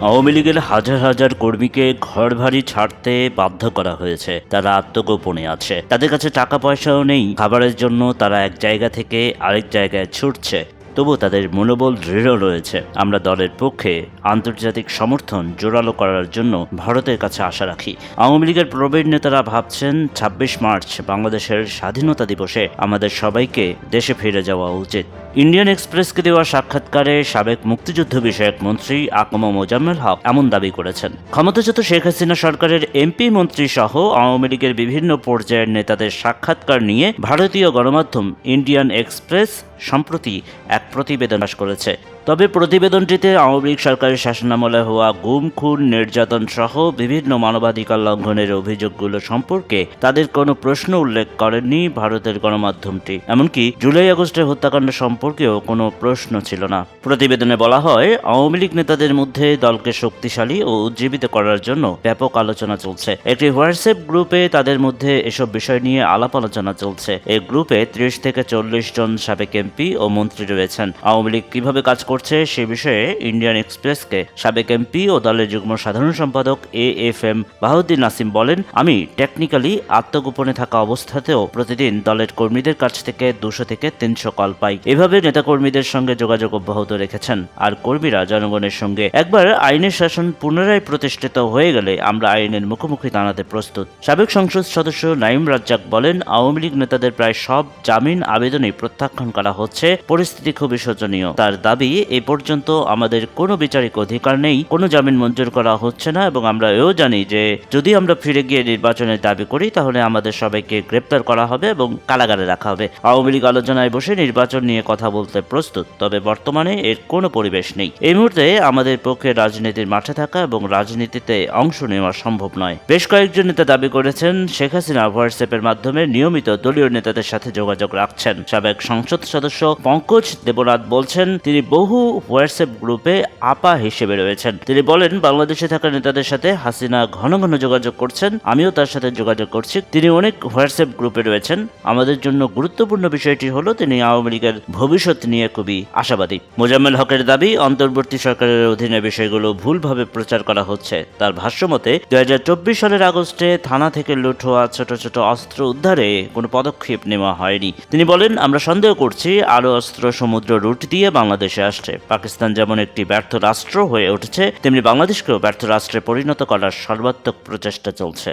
আওয়ামী লীগের হাজার হাজার কর্মীকে ঘরবাড়ি ছাড়তে বাধ্য করা হয়েছে। তারা আত্মগোপনে আছে, তাদের কাছে টাকা পয়সাও নেই। খাবারের জন্য তারা এক জায়গা থেকে আরেক জায়গায় ছুটছে, তবু তাদের মনোবল দৃঢ় রয়েছে। আমরা দলের পক্ষে আন্তর্জাতিক সমর্থন জোরালো করার জন্য ভারতের কাছে আশা রাখি। আওয়ামী লীগের প্রবীণ নেতারা ভাবছেন ২৬ মার্চ বাংলাদেশের স্বাধীনতা দিবসে আমাদের সবাইকে দেশে ফিরে যাওয়া উচিত। ইন্ডিয়ান এক্সপ্রেসকে দেওয়া সাক্ষাৎকারে সাবেক মুক্তিযুদ্ধ বিষয়ক মন্ত্রী আকম মোজাম্মেল হক এমন দাবি করেছেন। ক্ষমতাচ্যুত শেখ হাসিনা সরকারের এমপি মন্ত্রী সহ আওয়ামী লীগের বিভিন্ন পর্যায়ের নেতাদের সাক্ষাৎকার নিয়ে ভারতীয় গণমাধ্যম ইন্ডিয়ান এক্সপ্রেস সম্প্রতি এক প্রতিবেদন প্রকাশ করেছে। তবে প্রতিবেদনটিতে আওয়ামী লীগ সরকারের শাসনামলে হওয়া গুম, খুন, নির্যাতন সহ বিভিন্ন মানবাধিকার লঙ্ঘনের অভিযোগগুলো সম্পর্কে তাদের কোনো প্রশ্ন উল্লেখ করেননি ভারতের গণমাধ্যমটি। এমনকি জুলাই আগস্টের হত্যাকাণ্ড সম্পর্কেও কোনো প্রশ্ন ছিল না। প্রতিবেদনে বলা হয়, আওয়ামী লীগ নেতাদের মধ্যে দলকে শক্তিশালী ও উজ্জীবিত করার জন্য ব্যাপক আলোচনা চলছে। একটি হোয়াটসঅ্যাপ গ্রুপে তাদের মধ্যে এসব বিষয় নিয়ে আলাপ আলোচনা চলছে। এই গ্রুপে ৩০ থেকে ৪০ জন সাবেক এমপি ও মন্ত্রী রয়েছেন। আওয়ামী লীগ কিভাবে কাজ করছে সে বিষয়ে ইন্ডিয়ান এক্সপ্রেসকে সাবেক এমপি ও দলের যুগ্ম সাধারণ সম্পাদক AFM বাহাউদ্দিন নাসিম বলেন, আমি টেকনিক্যালি আত্মগোপনে থাকা অবস্থাতেও প্রতিদিন দলের কর্মীদের কাছ থেকে ২০০ থেকে ৩০০ কল পাই। এভাবে নেতাকর্মীদের সঙ্গে যোগাযোগ অব্যাহত রেখেছেন। আর কর্মীরা জনগণের সঙ্গে একবার আইনের শাসন পুনরায় প্রতিষ্ঠিত হয়ে গেলে আমরা আইনের মুখোমুখি দাঁড়াতে প্রস্তুত। সাবেক সংসদ সদস্য নাঈম রাজ্জাক বলেন, আওয়ামী লীগ নেতাদের প্রায় সব জামিন আবেদনই প্রত্যাখ্যান করা হচ্ছে। পরিস্থিতি খুবই শোচনীয়। তার দাবি, এ পর্যন্ত আমাদের কোনো বিচারিক অধিকার নেই, কোনো জামিন মঞ্জুর করা হচ্ছে না এবং আমরা এও জানি যে যদি আমরা ফিরে গিয়ে নির্বাচনের দাবি করি তাহলে আমাদের সবাইকে গ্রেপ্তার করা হবে এবং কারাগারে রাখা হবে। আওয়ামী লীগ আলোচনায় বসে নির্বাচন নিয়ে কথা বলতে প্রস্তুত, তবে বর্তমানে এর কোনো পরিবেশ নেই। এই মুহূর্তে আমাদের পক্ষে রাজনীতির মাঠে থাকা এবং রাজনীতিতে অংশ নেওয়া সম্ভব নয়। বেশ কয়েকজন নেতা দাবি করেছেন, শেখ হাসিনা হোয়াটসঅ্যাপের মাধ্যমে নিয়মিত দলীয় নেতাদের সাথে যোগাযোগ রাখছেন। সাবেক সংসদ সদস্য পঙ্কজ দেবনাথ বলছেন, তিনি বহু হোয়াটসঅ্যাপ গ্রুপে আপা হিসেবে রয়েছেন। তিনি বলেন, বাংলাদেশে থাকা নেতাদের সাথে হাসিনা ঘন ঘন যোগাযোগ করছেন, আমিও তার সাথে যোগাযোগ করছি। তিনি অনেক হোয়াটসঅ্যাপ গ্রুপে রয়েছেন। আমাদের জন্য গুরুত্বপূর্ণ বিষয়টি হলো তিনি আওয়ামী লীগের ভবিষ্যৎ নিয়ে খুবই আশাবাদী। মোজাম্মেল হকের দাবি, অন্তর্বর্তী সরকারের অধীনে বিষয়গুলো ভুলভাবে প্রচার করা হচ্ছে। তার ভাষ্যমতে ২০২৪ সালের আগস্টে থানা থেকে লুট হওয়া ছোট ছোট অস্ত্র উদ্ধারে কোনো পদক্ষেপ নেওয়া হয়নি। তিনি বলেন, আমরা সন্দেহ করছি আরও অস্ত্র সমুদ্র রুট দিয়ে বাংলাদেশে আসছে। পাকিস্তান যেমন একটি ব্যর্থ রাষ্ট্র হয়ে উঠেছে, তেমনি বাংলাদেশকেও ব্যর্থ রাষ্ট্রে পরিণত করার সর্বাত্মক প্রচেষ্টা চলছে।